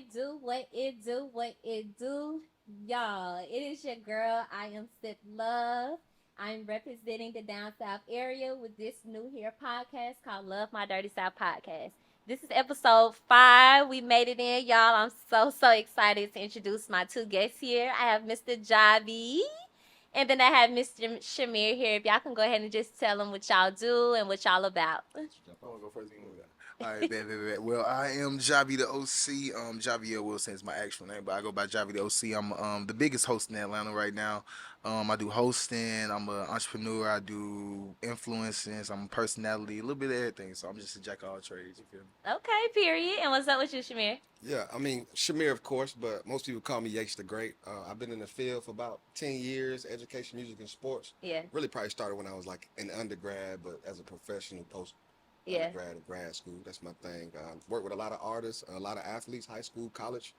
it do, what it do, what it do. Y'all, it is your girl. I am Sip Love. I'm representing the Down South area with this new here podcast called Love My Dirty South Podcast. This is episode 5. We made it in, y'all. I'm so excited to introduce my two guests here. I have Mr. Javi, and then I have Mr. Shamir here. If y'all can go ahead and just tell them what y'all do and what y'all about. I want to go first. You want to go? All right, bet. Well, I am Javi the OC. Javier Wilson is my actual name, but I go by Javi the OC. I'm the biggest host in Atlanta right now. I do hosting. I'm an entrepreneur. I do influencing. I'm a personality, a little bit of everything. So I'm just a jack of all trades. You feel me? Okay, period. And what's up with you, Shamir? Yeah, I mean Shamir, of course, but most people call me Yates the Great. I've been in the field for about 10 years, education, music, and sports. Yeah, Really, probably started when I was like in undergrad, but as a professional post yeah. undergrad and grad school, that's my thing. Work with a lot of artists, a lot of athletes, high school, college,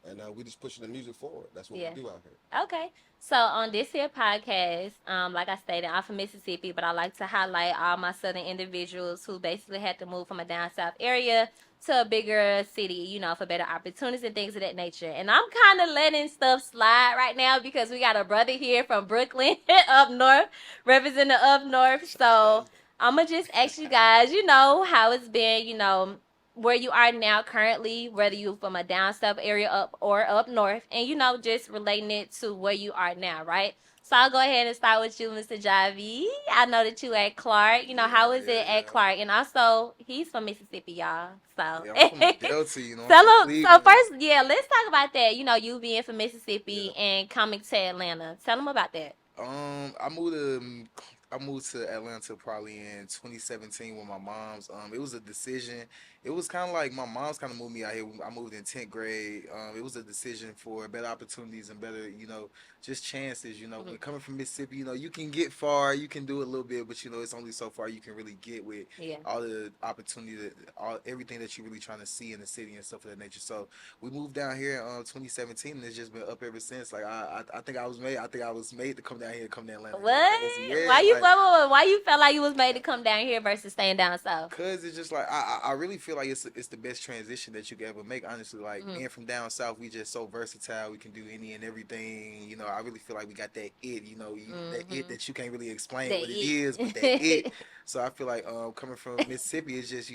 and we just pushing the music forward. That's what Yeah. we do out here. Okay. So on this here podcast, like I stated, I'm from Mississippi, but I like to highlight all my southern individuals who basically had to move from a down south area to a bigger city, for better opportunities and things of that nature. And I'm kind of letting stuff slide right now because we got a brother here from Brooklyn up north, representing up north. So I'm going to just ask you guys, how it's been, where you are now currently, whether you from a down south area up or up north, and just relating it to where you are now, right? So I'll go ahead and start with you, Mr. Javi. I know that you at Clark. How is it at Clark? And also, he's from Mississippi, y'all. So Yeah, I'm from the Delta. I'm tell from him. So Cleveland. first, yeah, let's talk about that. You being from Mississippi Yeah. and coming to Atlanta. Tell them about that. I moved to Atlanta probably in 2017 with my mom's. It was a decision. It was kind of like my mom's kind of moved me out here. I moved in 10th grade. It was a decision for better opportunities and better, just chances. When Hmm. coming from Mississippi, you can get far, you can do a little bit, but it's only so far you can really get with Yeah. all the opportunity, all everything that you're really trying to see in the city and stuff of that nature. So we moved down here in 2017, and it's just been up ever since. Like I think I was made. I think I was made to come down here, come to Atlanta. And go What? crazy. Yeah, Why you like why you felt like you was made to come down here versus staying down south? cause it's just like I really feel like it's the best transition that you can ever make. Honestly, like Hmm. being from down south, we just so versatile. We can do any and everything. I really feel like we got that it. That it Hmm. that you can't really explain They what it is, but that it. eat. So I feel like coming from Mississippi, it's just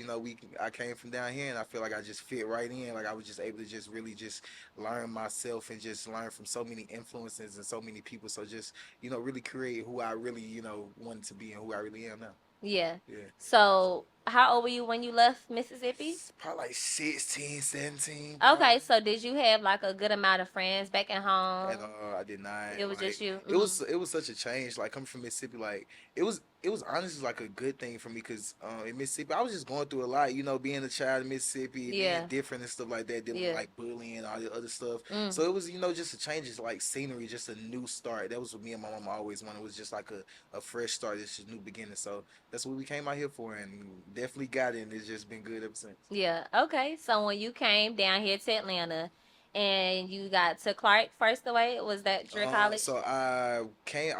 I came from down here, and I feel like I just fit right in. Like I was just able to just really just learn myself and just learn from so many influences and so many people. So just really create who I really wanted to be and who I really am now. Yeah. Yeah. So, how old were you when you left Mississippi? Probably like 16, 17, Okay, probably. so did you have like a good amount of friends back at home? And I did not It was just like you. it was such a change. Like coming from Mississippi, like it was honestly like a good thing for me because in Mississippi I was just going through a lot. Being a child in Mississippi, being Yeah. different and stuff like that, dealing with Yeah. like bullying and all the other stuff. Mm. So it was just a change, just like scenery, just a new start. That was what me and my mom always wanted. It was just like a fresh start, it's just new beginning. So that's what we came out here for, and definitely got it. And it's just been good ever since. Yeah. Okay. So when you came down here to Atlanta and you got to Clark first away, was that your college? So I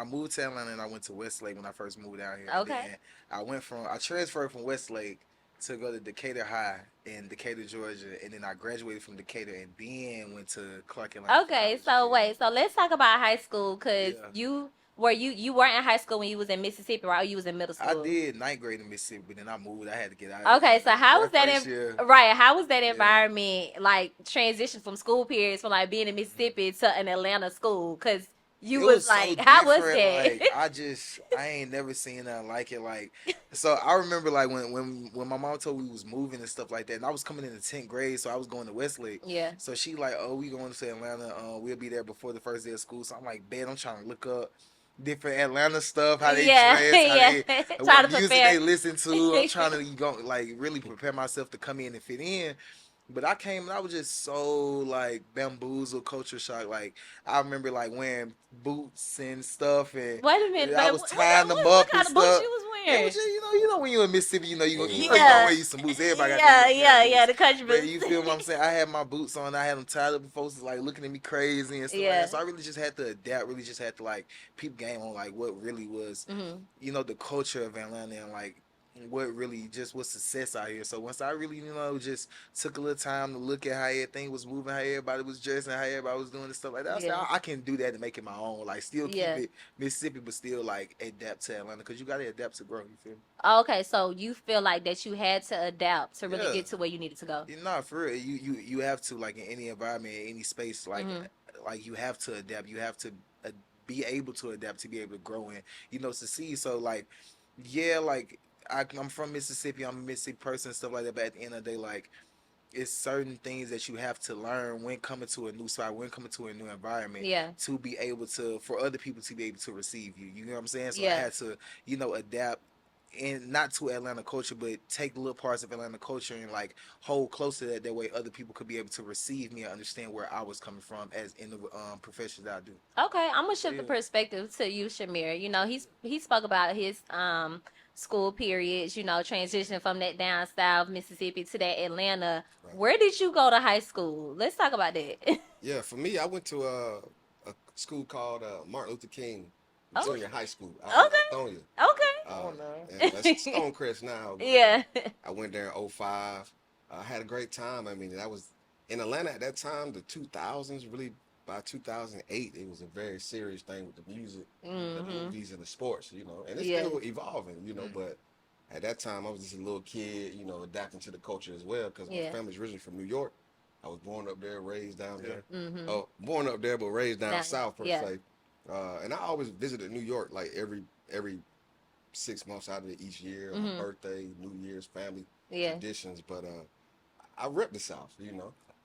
moved to Atlanta and I went to Westlake when I first moved down here. And Okay. then I transferred from Westlake to go to Decatur High in Decatur, Georgia, and then I graduated from Decatur and then went to Clark Atlanta for Okay, college. so Yeah. wait, so let's talk about high school because Yeah. you weren't in high school when you was in Mississippi, right? Or you was in middle I school. did ninth grade in Mississippi, but then I moved. I had to get out of there. Okay, so how was that First year, right? How was that yeah. environment like transition from school periods from like being in Mississippi to an Atlanta school? Cause you It was was so like, how was different. that? Like I ain't never seen nothing like it. Like so, I remember like when my mom told me we was moving and stuff like that, and I was coming into 10th grade, so I was going to Westlake. Yeah. So she like, oh, we going to Atlanta. We'll be there before the first day of school. So I'm like, bet I'm trying to look up different Atlanta stuff, how they Yeah, dress, how yeah. they Try what to music prepare. they listen to. I'm trying to go like really prepare myself to come in and fit in. But I came and I was just so like bamboozled, culture shock. Like I remember like wearing boots and stuff, and Wait a minute, I but was tying them what up and kind of boots stuff. you was It wearing? was just when you're in Mississippi, you gonna Yeah, wear you some boots. Everybody got them yeah, little pair of yeah, yeah. boots. The country But boots. you feel what I'm saying? I had my boots on. I had them tied up, and folks was like looking at me crazy and stuff like Yeah. that. So I really just had to adapt. Really just had to like peep game on like what really was, Hmm. the culture of Atlanta and like what really just was success out here. So once I really, just took a little time to look at how everything was moving, how everybody was dressing, how everybody was doing and stuff like that, I said Yeah. I can do that to make it my own. Like still keep Yeah. it Mississippi, but still like adapt to Atlanta because you got to adapt to grow. You feel me? Okay, so you feel like that you had to adapt to really Yeah. get to where you needed to go. Nah, for real. You have to like in any environment, in any space, like you have to adapt. You have to uh, be able to adapt to be able to grow and succeed. So like, yeah, like I'm from Mississippi. I'm a Mississippi person and stuff like that. But at the end of the day, like it's certain things that you have to learn when coming to a new spot, when coming to a new environment, Yeah. to be able to for other people to be able to receive you. You know what I'm saying? So I Yeah. had to, adapt and not to Atlanta culture, but take little parts of Atlanta culture and like hold close to that. That way, other people could be able to receive me and understand where I was coming from as in the profession that I do. Okay, I'm gonna shift the Yeah. perspective to you, Shamir. You know, he spoke about his school periods. You know, transitioning from that down south Mississippi to that Atlanta. Right. Where did you go to high school? Let's talk about that. Yeah, for me, I went to a school called Martin Luther King Oh. Junior High School out Okay. in Lithonia. Okay. Oh, no. And that's Stonecrest now. but Yeah. I went there in '05. I had a great time. I mean, that was in Atlanta at that time, the 2000s, really by 2008, it was a very serious thing with the music, the movies, and the sports, and it's Yeah. still evolving, but at that time, I was just a little kid, adapting to the culture as well because Yeah. my family's originally from New York. I was born up there, raised down there. Mhm. Oh, born up there, but raised down Down- south per yeah. se. And I always visited New York like every 6 months out of each year, my birthday, New Year's, family Yeah. traditions. But I rep the South,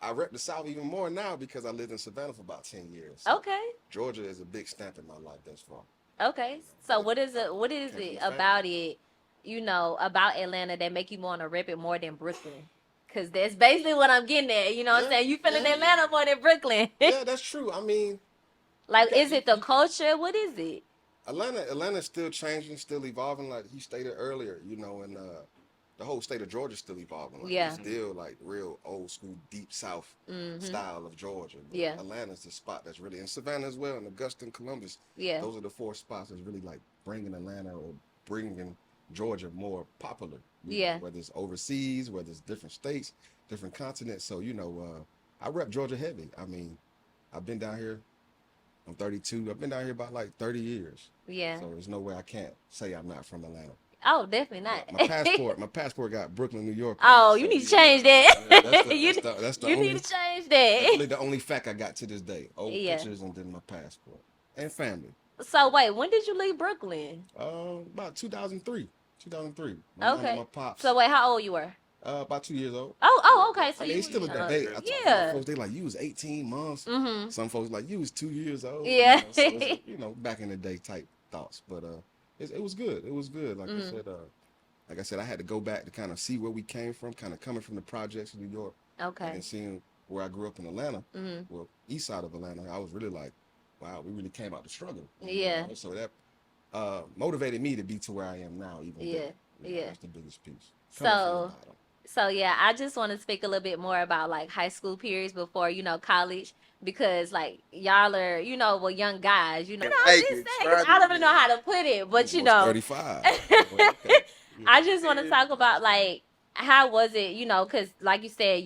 I rep the South even more now because I lived in Savannah for about 10 years. So Okay. Georgia is a big stamp in my life thus far. Okay. So what is it? What is Came from it the family. about it? About Atlanta that make you want to rep it more than Brooklyn? Because that's basically what I'm getting at. You know what I'm Yeah, saying? You feeling yeah. Atlanta more than Brooklyn. Yeah, that's true. I mean, Like, you got- is it the culture? What is it? Atlanta's still changing, still evolving, like he stated earlier, and the whole state of Georgia's still evolving. Like, Yeah. It's still like real old school, deep South style of Georgia. But Yeah. Atlanta's the spot that's really, in Savannah as well, and Augusta and Columbus. Yeah. Those are the 4 spots that's really like bringing Atlanta or bringing Georgia more popular. Yeah. Whether it's overseas, whether it's different states, different continents. So, I rep Georgia heavy. I mean, I've been down here. I'm 32. I've been down here about like 30 years. Yeah. So there's no way I can't say I'm not from Atlanta. Oh, definitely not. My passport got Brooklyn, New York. Oh, you need to change that. Yeah, that's the- you that's the you only- need to change That's that. really the only fact I got to this day. Old Yeah. pictures and then my passport and family. So wait, when did you leave Brooklyn? About 2003. 2003. My mom Okay. and my pops. So wait, how old you were? About 2 years old. Oh, okay. So I mean, you it's still a young. debate. I talk to Yeah. my folks, they like, you was 18 months. Mhm. Some folks like, you was 2 years old. Yeah. So it's, back in the day type thoughts. But it was good. It was good. Like I said, I had to go back to kind of see where we came from, kind of coming from the projects in New York, and Okay. then seeing where I grew up in Atlanta, Mhm. well, east side of Atlanta. I was really like, wow, we really came out the struggle. Yeah. So that motivated me to be to where I am now. Even Yeah. better. Yeah. That's the biggest piece. So- Coming from the bottom. So yeah, I just want to speak a little bit more about like high school periods before college, because like y'all are young guys, I'm Hey, just good saying 'cause I don't even know how to put it, but Almost 35. Okay. I just want to talk about like how was it, because like you said,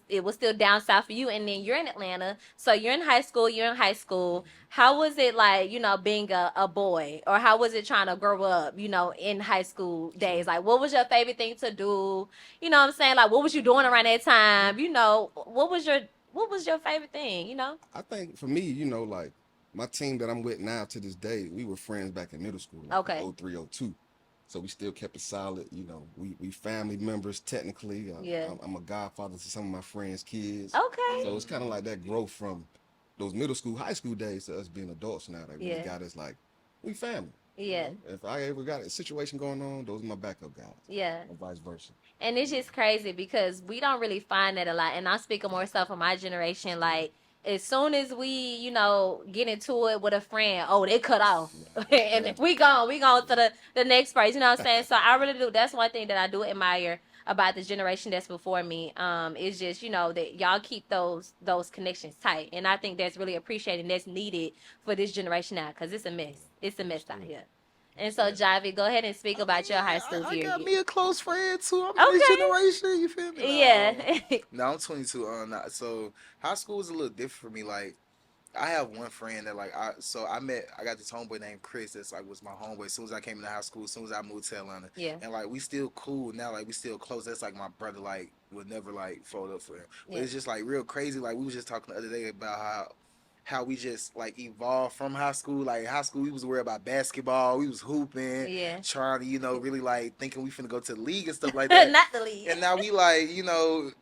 it was still down south for you, and then you're in Atlanta, so you're in high school. How was it like, being a boy, or how was it trying to grow up, in high school days? Like, what was your favorite thing to do? You know what I'm saying? Like, what was you doing around that time? What was your favorite thing? I think for me, like my team that I'm with now to this day, we were friends back in middle school. Like Okay. 03, 02. So we still kept it solid. We family members technically. Yeah. I'm a godfather to some of my friends' kids. Okay. So it's kind of like that growth from those middle school, high school days to us being adults now. That really Yeah. got us like, we family. Yeah. If I ever got a situation going on, those are my backup guys. Yeah. Or vice versa. And it's just crazy because we don't really find that a lot. And I'm speaking more so for my generation. Like, as soon as we, get into it with a friend, oh, they cut off. And if we gone to the next place. You know what I'm saying? So I really do. That's one thing that I do admire about the generation that's before me. Is just, that y'all keep those connections tight. And I think that's really appreciated and that's needed for this generation now, because it's a mess. It's a mess out here. And so, Javi, go ahead and speak about your high school I got period. me a close friend too. I'm in this Okay. generation. You feel me? Yeah. No, I'm 22. So high school was a little different for me. Like, I have one friend that I got this homeboy named Chris that's like was my homeboy as soon as I came into high school, as soon as I moved to Atlanta. Yeah. And like we still cool now, like we still close. That's like my brother, like would never like fold up for him. But Yeah. it's just like real crazy. Like we was just talking the other day about how we just like evolved from high school. Like high school we was worried about basketball, we was hooping, Yeah. trying to, really like thinking we finna go to the league and stuff like that. Not the league. And now we like,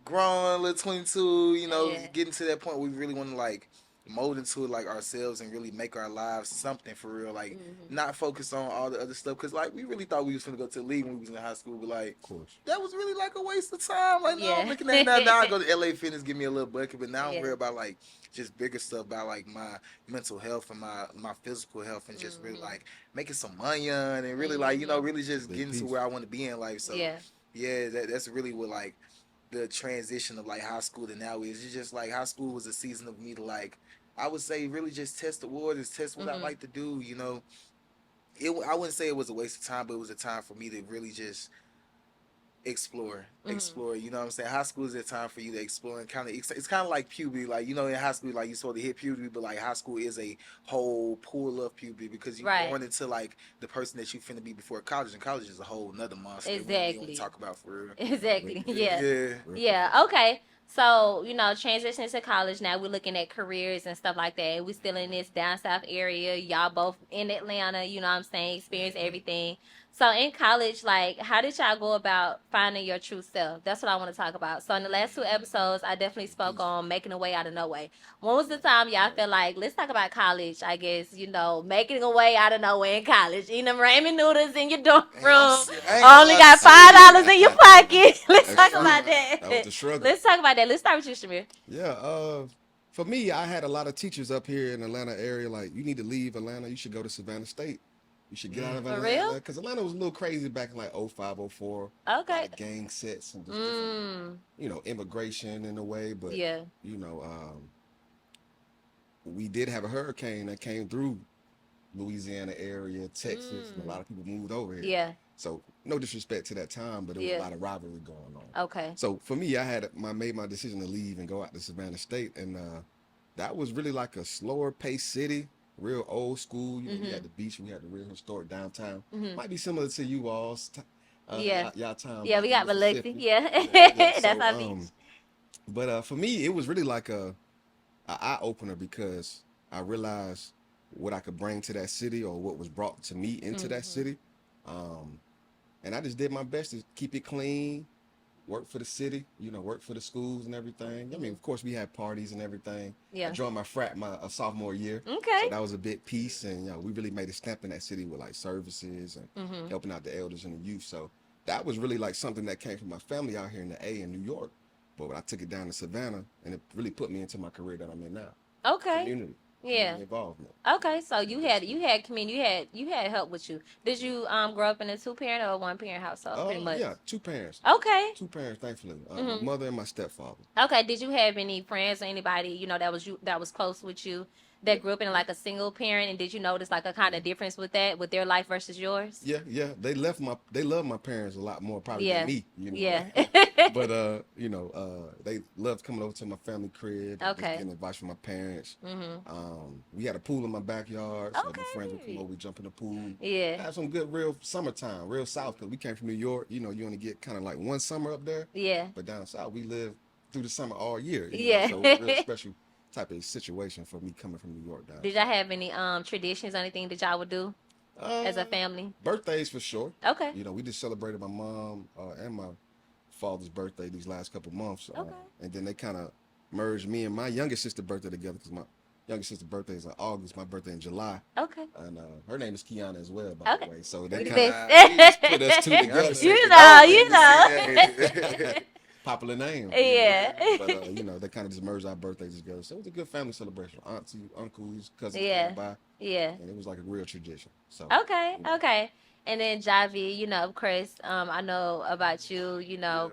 grown, little 22, Yeah. getting to that point where we really want to like mold into it like ourselves and really make our lives something for real. Like not focus on all the other stuff. Cause like we really thought we was gonna go to the league when we was in high school, but like Of course. that was really like a waste of time. Like Yeah. I'm looking at it now I go to LA Fitness, give me a little bucket, but now I'm Yeah. worried about like just bigger stuff about like my mental health and my physical health and just really like making some money on and really like, really just Big getting to piece. where I want to be in life. So Yeah. yeah, that's really what like the transition of like high school to now is. It's just like high school was a season of me to like I would say really just test the waters, test what I like to do. I wouldn't say it was a waste of time, but it was a time for me to really just explore. You know what I'm saying? High school is a time for you to explore and kind of. It's kind of like puberty. Like in high school, like you sort of hit puberty, but like high school is a whole pool of puberty because you're Right. going into like the person that you finna be before college, and college is a whole nother monster. We don't Exactly. talk about for real. Exactly. Yeah. Yeah. Yeah. Okay. So, transitioning to college now, we're looking at careers and stuff like that. We still in this down south area. Y'all both in Atlanta, you know what I'm saying, experience everything. So in college, like, how did y'all go about finding your true self? That's what I want to talk about. So in the last 2 episodes, I definitely spoke on making a way out of no way. When was the time y'all felt like, let's talk about college, I guess, making a way out of nowhere in college, eating them ramen noodles in your dorm room, only got $5 in your pocket. Let's talk about that. That was the struggle. Let's talk about that. Let's start with you, Shamir. Yeah, for me, I had a lot of teachers up here in Atlanta area. Like, you need to leave Atlanta. You should go to Savannah State. You should get out of For Atlanta. real? Because Atlanta was a little crazy back in like 05, 04. Okay. A lot of gang sets and just different, immigration in a way. But, Yeah. We did have a hurricane that came through Louisiana area, Texas, and a lot of people moved over here. Yeah. So no disrespect to that time, but there was a lot of rivalry going on. Okay. So for me, I made my decision to leave and go out to Savannah State, and that was really like a slower paced city, real old school. We had the beach, we had the real historic downtown. Might be similar to you all's. Y'all town. Yeah, we got Mississippi. Biloxi. Yeah. That's our beach. But for me, it was really like a eye opener because I realized what I could bring to that city or what was brought to me into that city. And I just did my best to keep it clean, work for the city, work for the schools and everything. I mean, of course, we had parties and everything. Yeah. I joined my frat my sophomore year. Okay. So that was a big piece. And, we really made a stamp in that city with like services and helping out the elders and the youth. So that was really like something that came from my family out here in the A in New York. But when I took it down to Savannah, and it really put me into my career that I'm in now. Okay. Community. Yeah. Community involvement. Okay, so you had community, you had help with you. Did you grow up in a 2-parent or a 1-parent household? Pretty much. Yeah, 2 parents. Okay. 2 parents, thankfully. My mother and my stepfather. Okay. Did you have any friends or anybody that was close with you that grew up in like a single parent, and did you notice like a kind of difference with that, with their life versus yours? Yeah. They love my parents a lot more probably Yeah. than me. Yeah. But they loved coming over to my family crib. Okay. Just getting advice from my parents. We had a pool in my backyard, so my friends would come Okay. over, we jump in the pool. Yeah. Have some good real summertime, real south, because we came from New York. You only get kind of like one summer up there. Yeah. But down south, we live through the summer all year. Yeah. So it's a real special type of situation for me coming from New York down. Did y'all have any traditions or anything that y'all would do as a family? Birthdays for sure. Okay. We just celebrated my mom and my father's birthday these last couple months. Okay. And then they kind of merged me and my youngest sister's birthday together because my youngest sister's birthday is in August, my birthday in July. Okay. And her name is Kiana as well, by Okay. the way. So they We kind the of put us two together. You know. Popular name. Yeah. But, they kind of just merged our birthdays together. So it was a good family celebration. Auntie, uncles, cousins Yeah. came by. Yeah. And it was like a real tradition. So Okay. Okay. And then Javi, Chris, I know about you,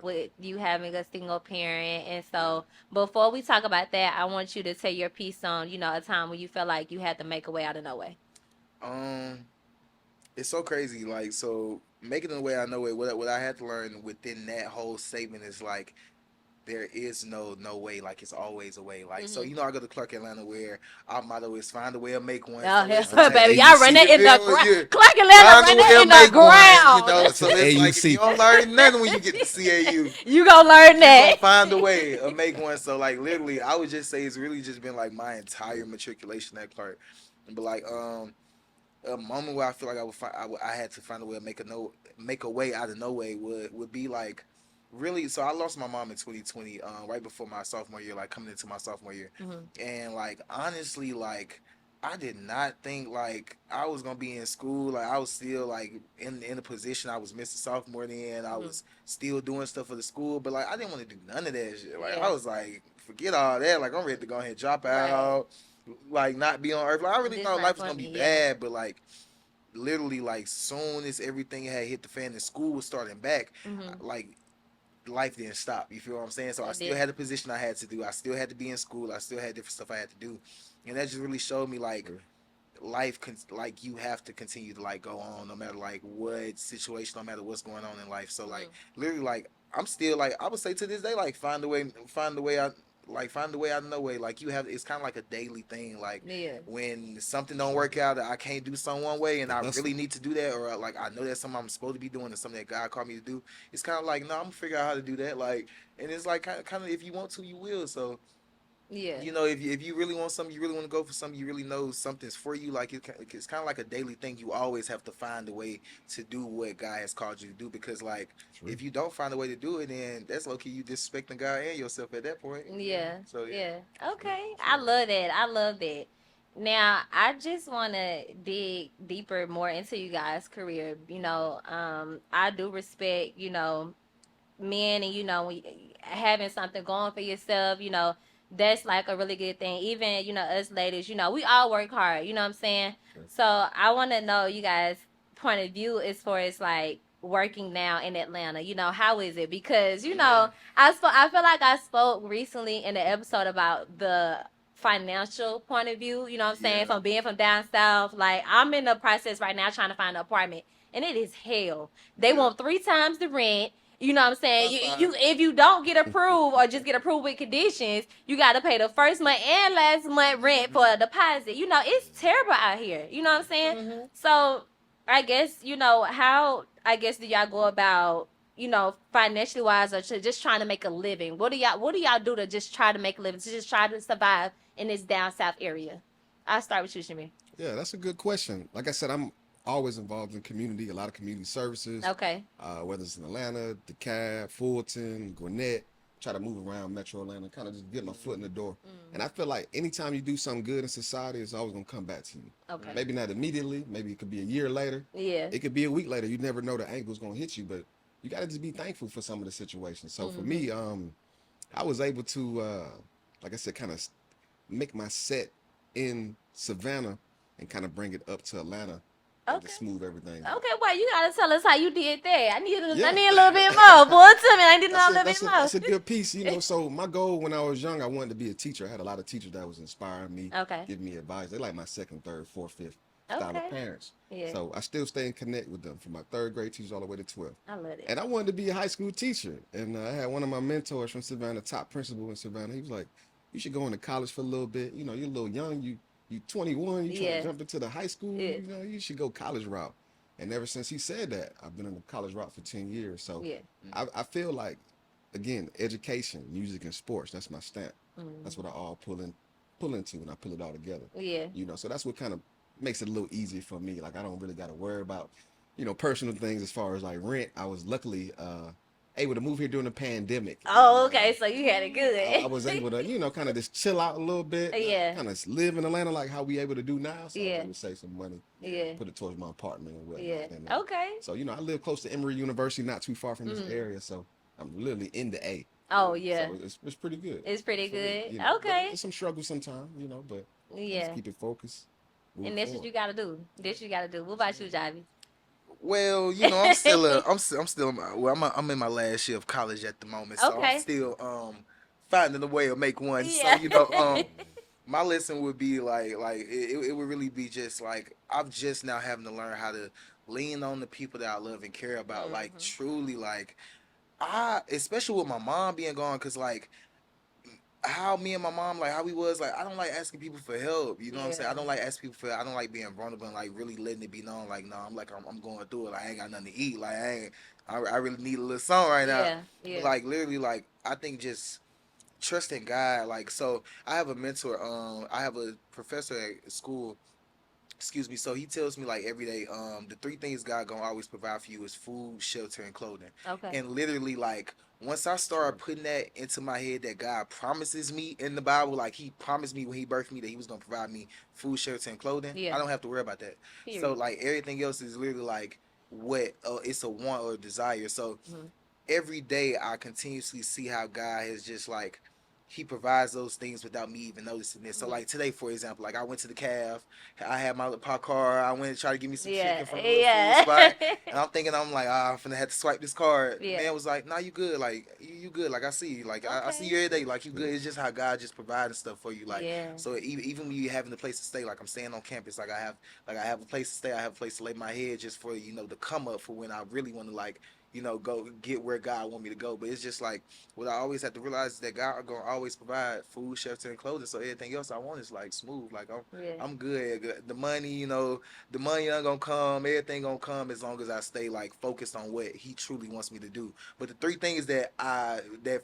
with you having a single parent. And so before we talk about that, I want you to tell your piece on, a time when you felt like you had to make a way out of no way. it's so crazy. Like, so making it the way I know it, what I had to learn within that whole statement is like there is no way. Like it's always a way. Like so, Hmm. you know, I go to Clark Atlanta where our motto is find a way to make one. Oh, So let's hell, say baby, AUC. y'all run that you in the feel ground. you Clark Atlanta find a run way that to in the make one. You ground. know, That's so the it's like if you AUC. don't learn nothing when you get to CAU, You gonna learn you gonna that. find a way to make one. So like literally, I would just say it's really just been like my entire matriculation at Clark, but like a moment where I feel like I would find I had to find a way to make a way out of no way would be like really. So I lost my mom in 2020, right before my sophomore year, like coming into my sophomore year, Hmm. and like honestly, like I did not think like I was gonna be in school. Like I was still like in a position. I was Mr. Sophomore then. I Hmm. was still doing stuff for the school, but like I didn't want to do none of that shit. Like I Yeah. was like, forget all that. Like I'm ready to go ahead and drop Right. out, like not be on earth. Like I really This thought not life was for gonna be me. Yeah. bad, but like literally like soon as everything had hit the fan and school was starting back, Hmm. like life didn't stop. You feel what I'm saying? So I It still did. had a position I had to do. I still had to be in school. I still had different stuff I had to do, and that just really showed me like like you have to continue to like go on no matter like what situation, no matter what's going on in life. So like Hmm. literally like I'm still like I would say to this day like find the way I like find the way out of no way. Like you have it's kind of like a daily thing. Like Yeah. when something don't Sure. work out, I can't do some one way, and The I hustle. really need to do that, or like I know that's something I'm supposed to be doing, and something that God called me to do. It's kind of like no, I'm gonna figure out how to do that. Like, and it's like kind of if you want to, you will. So Yeah. you know, if you really want something, you really want to go for something, you really know something's for you. Like it's kind of like a daily thing. You always have to find a way to do what God has called you to do. Because like True. if you don't find a way to do it, then that's low key you disrespecting God and yourself at that point. You feel me? Yeah. So yeah. Yeah. True. Okay. I True. love that. I love that. Now, I just want to dig deeper more into you guys' career. I do respect, men and when having something going for yourself, that's like a really good thing. Even, us ladies, we all work hard, you know what I'm saying? True. So I want to know you guys' point of view as far as like working now in Atlanta. How is it? Because, I feel like I spoke recently in an episode about the financial point of view, you know what I'm saying? Yeah. From being from down south. Like I'm in the process right now trying to find an apartment and it is hell. They Yeah. want 3 times the rent. You know what I'm saying? About You five. if you don't get approved or just get approved with conditions, you got to pay the first month and last month rent for Hmm. a deposit. It's terrible out here. You know what I'm saying? Hmm. So I guess how I guess do y'all go about financially wise or just trying to make a living? What do y'all do to just try to make a living to just try to survive in this down south area? I'll start with you, Shami. Yeah, that's a good question. Like I said, I'm always involved in community, a lot of community services, Okay. whether it's in Atlanta, DeKalb, Fulton, Gwinnett. Try to move around Metro Atlanta, kind of just get my foot in the door. And I Mm, feel like anytime you do something good in society, it's always gonna come back to you. okay. Maybe not immediately, maybe it could be a year later, Yeah. it could be a week later. You never know the angle's gonna hit you, but you gotta just be thankful for some of the situations. So for Hmm. me, I was able to, like I said, kind of make my set in Savannah and kind of bring it up to Atlanta and Okay. just smooth everything out. Okay, well, you gotta tell us how you did that. I need Yeah. a little bit more. Boy, tell me. I need to know a little bit That's a more. good piece, you know. So my goal when I was young, I wanted to be a teacher. I had a lot of teachers that was inspiring me, Okay. giving me advice. They like my second, third, fourth, fifth style of Okay. parents. Yeah. So I still stay in connect with them from my third grade teachers all the way to 12. I love it. And I wanted to be a high school teacher. And I had one of my mentors from Savannah, top principal in Savannah. He was like, "You should go into college for a little bit. You know, you're a little young. You 21. You trying Yeah. to jump into the high school. Yeah. You know, you should go college route." And ever since he said that, I've been in the college route for 10 years. So Yeah. I feel like, again, education, music, and sports. That's my stamp. That's Mm. what I all pull into, and I pull it all together. Yeah. You know, so that's what kind of makes it a little easier for me. Like I don't really got to worry about, personal things as far as like rent. I was luckily able to move here during the pandemic, and Oh, okay. So you had it I good. was able to, kind of just chill out a little bit, Yeah. kind of live in Atlanta like how we able to do now. So I was Yeah. able to save some money, Yeah. put it towards my apartment and whatnot. Yeah. And, Okay. so I live close to Emory University, not too far from this Mm. area. So I'm literally in the A. Oh, yeah. So it's pretty good. It's pretty For me, good. But Okay. there's some struggles sometimes, but Yeah. just keep it focused. Move And that's what forward. you gotta do. This you gotta do. What about you, Javi? Well, I'm still I'm still in my, well, I'm in my last year of college at the moment, so I'm Okay. still finding a way to make one. So Yeah. my lesson would be like it would really be just like I'm just now having to learn how to lean on the people that I love and care about. Like Mm-hmm. truly, like I, especially with my mom being gone, cause like how me and my mom, like how we was, like I don't like asking people for help. You know what I'm saying? I Yeah. don't like asking people for. I don't like being vulnerable and like really letting it be known. Like no, I'm going through it. Like I ain't got nothing to eat. Like I really need a little something right now. Yeah. But Yeah. like literally, like I think just trusting God. Like so, I have a mentor. I have a professor at school, excuse me. So he tells me like every day, the three things God gonna always provide for you is food, shelter, and clothing. Okay. And literally, like once I start putting that into my head that God promises me in the Bible, like He promised me when He birthed me that He was gonna provide me food, shelter, and clothing, I Yeah. don't have to worry about that. So Period. like everything else is literally like what it's a want or a desire. So Mm-hmm. every day I continuously see how God has just like he provides those things without me even noticing it. So Mm-hmm. like today, for example, like I went to the calf, I had my little park car, I went to try to get me some Yeah. chicken from the little food spot, Yeah. and I'm thinking I'm like, I'm finna have to swipe this card. The Yeah. man was like, nah, you good, like you good, like I see you, like I see Okay. you every day, like you good. It's just how God just providing stuff for you, like Yeah. so even when you having a place to stay, like I'm staying on campus, like I have a place to stay, I have a place to lay my head just for to come up for when I really want to like go get where God want me to go. But it's just like what I always have to realize is that God gonna always provide food, shelter, and clothing. So everything else I want is like smooth. Like Yeah. I'm good. The money, the money not gonna come. Everything gonna come as long as I stay like focused on what He truly wants me to do. But the three things that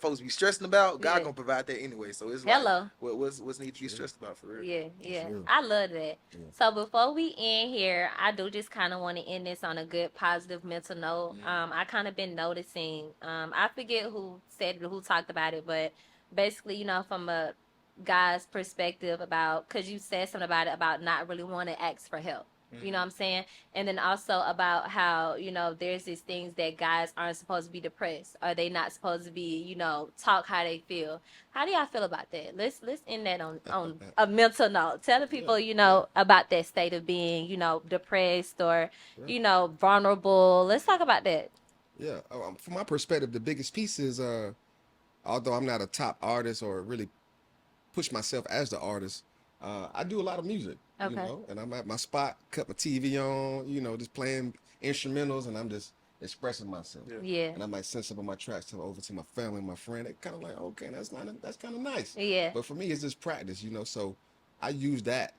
folks be stressing about, God Yeah. gonna provide that anyway. So it's like Hello. what's need to be That's real. stressed about for real. Yeah, That's yeah. real. I love that. Yeah. So before we end here, I do just kind of want to end this on a good positive mental note. I kind of been noticing, I forget who said it, who talked about it, but basically, from a guy's perspective about, because you said something about it, about not really want to ask for help. You know what I'm saying? And then also about how, there's these things that guys aren't supposed to be depressed, or they not supposed to be, talk how they feel. How do y'all feel about that? Let's end that on a mental note. Tell the Yeah. people, about that state of being, depressed or, Yeah. vulnerable. Let's talk about that. Yeah. From my perspective, the biggest piece is although I'm not a top artist or really push myself as the artist, I do a lot of music, Okay. and I'm at my spot, cut my TV on, just playing instrumentals, and I'm just expressing myself. Yeah. Yeah. And I might send some of my tracks over to my family, my friend. They kind of like, okay, that's kind of nice. Yeah. But for me, it's just practice, So I use that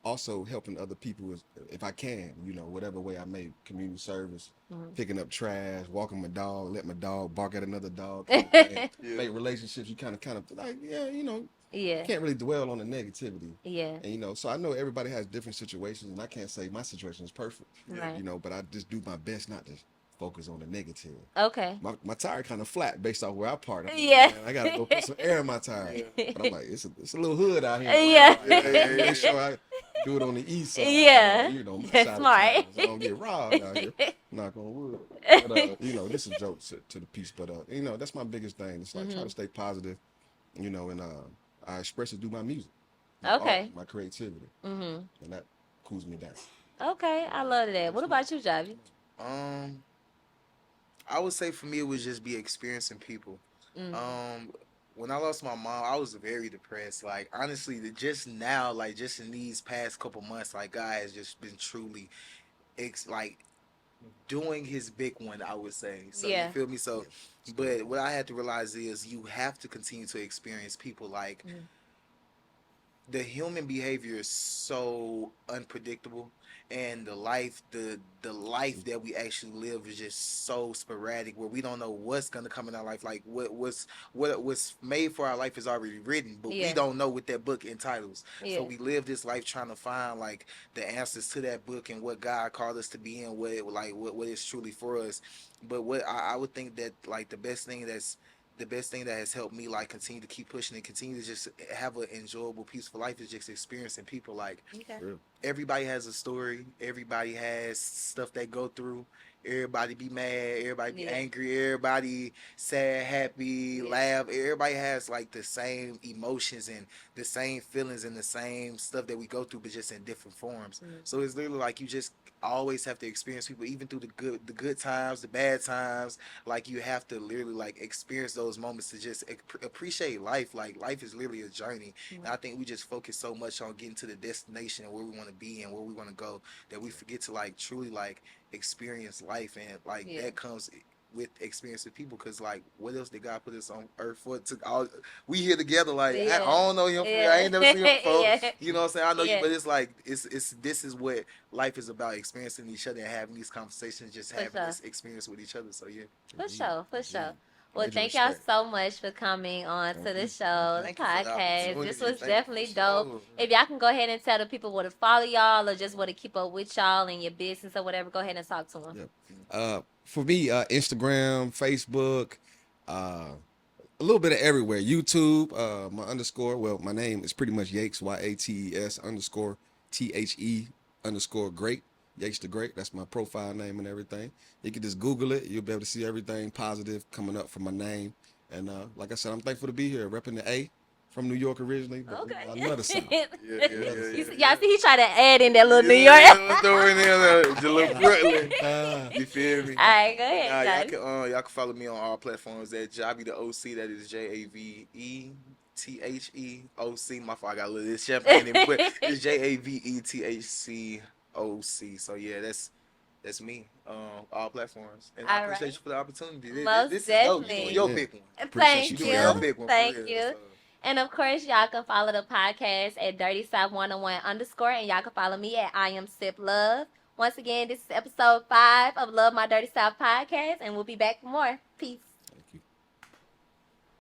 also helping other people if I can, whatever way I may, community service, picking up trash, walking my dog, let my dog bark at another dog, Yeah. make relationships. You kind of like, yeah, Yeah. can't really dwell on the negativity. Yeah. And so I know everybody has different situations, and I can't say my situation is perfect. Right. But I just do my best not to focus on the negative. Okay. My tire kind of flat based off where I parked. I'm like, Yeah. man, I gotta go put some air in my tire. Yeah. But I'm like, it's a little hood out here. Yeah. Make sure I do it on the east side. Yeah. My That's side smart. of town, so I don't get robbed out here. Knock on wood. But this is a joke to the piece. But that's my biggest thing. It's like try to stay positive. And I express it through my music, my Okay. art, my creativity, and that cools me down. Okay. I love that. What about you, Javi? Um, I would say for me it would just be experiencing people. When I lost my mom, I was very depressed. Like honestly, just now, like just in these past couple months, like God has just been truly, like doing His big one. I would say. So you Yeah. feel me? So, Yeah. but what I had to realize is you have to continue to experience people. Like the human behavior is so unpredictable, and the life that we actually live is just so sporadic where we don't know what's gonna come in our life. Like what's made for our life is already written, but we Yeah. don't know what that book entitles. Yeah. So we live this life trying to find like the answers to that book and what God called us to be in, what is truly for us. But what I would think that like the best thing that has helped me like continue to keep pushing and continue to just have an enjoyable, peaceful life is just experiencing people. Like Okay. Real. everybody has a story, everybody has stuff they go through. Everybody be mad, everybody be Yeah. angry, everybody sad, happy, Yeah. laugh. Everybody has like the same emotions and the same feelings and the same stuff that we go through, but just in different forms. So it's literally like you just always have to experience people, even through the good times, the bad times. Like you have to literally like experience those moments to just appreciate life. Like life is literally a journey, and I think we just focus so much on getting to the destination and where we want to be and where we want to go that we forget to like truly like experience life, and like Yeah. that comes with experience with people. Because like what else did God put us on earth for? To all we here together. Like I Yeah. don't know him. Yeah. I ain't never seen him before. Yeah. You know what I'm saying? I know Yeah. you, but it's like it's this is what life is about: experiencing each other and having these conversations, just For having sure. this experience with each other. So yeah. For sure, for sure. Yeah. Well, Major thank y'all respect. so much for coming on to Thank the you. show, the Thank you for the podcast. opportunity. This was Thank you definitely for dope. sure. If y'all can go ahead and tell the people where to follow y'all or just where to keep up with y'all and your business or whatever, go ahead and talk to them. Yep. For me, Instagram, Facebook, a little bit of everywhere. YouTube, my underscore. Well, my name is pretty much Yates, YATES underscore THE great. Yates the Great. That's my profile name and everything. You can just Google it. You'll be able to see everything positive coming up from my name. And like I said, I'm thankful to be here, repping the A from New York originally. But Okay. I love the South. Y'all see he tried to add in that little New York. Yeah, throw in there the little Brooklyn. You feel me? All right, go ahead, Nah, Johnny. y'all can follow me on all platforms at Javi the OC. That is JAVETHEOC. My fault, I got a little this champagne in me, but it's JAVETHCOC. So yeah, that's me. All platforms, and I All appreciate right. you for the opportunity. Most This is dope. You definitely. doing your Yeah. big one. Thank You Appreciate doing you. your Having me. big one. Thank for real, you. so. And of course, y'all can follow the podcast at Dirty South 101 underscore, and y'all can follow me at I am Sip Love. Once again, this is episode 5 of Love My Dirty South podcast, and we'll be back for more. Peace.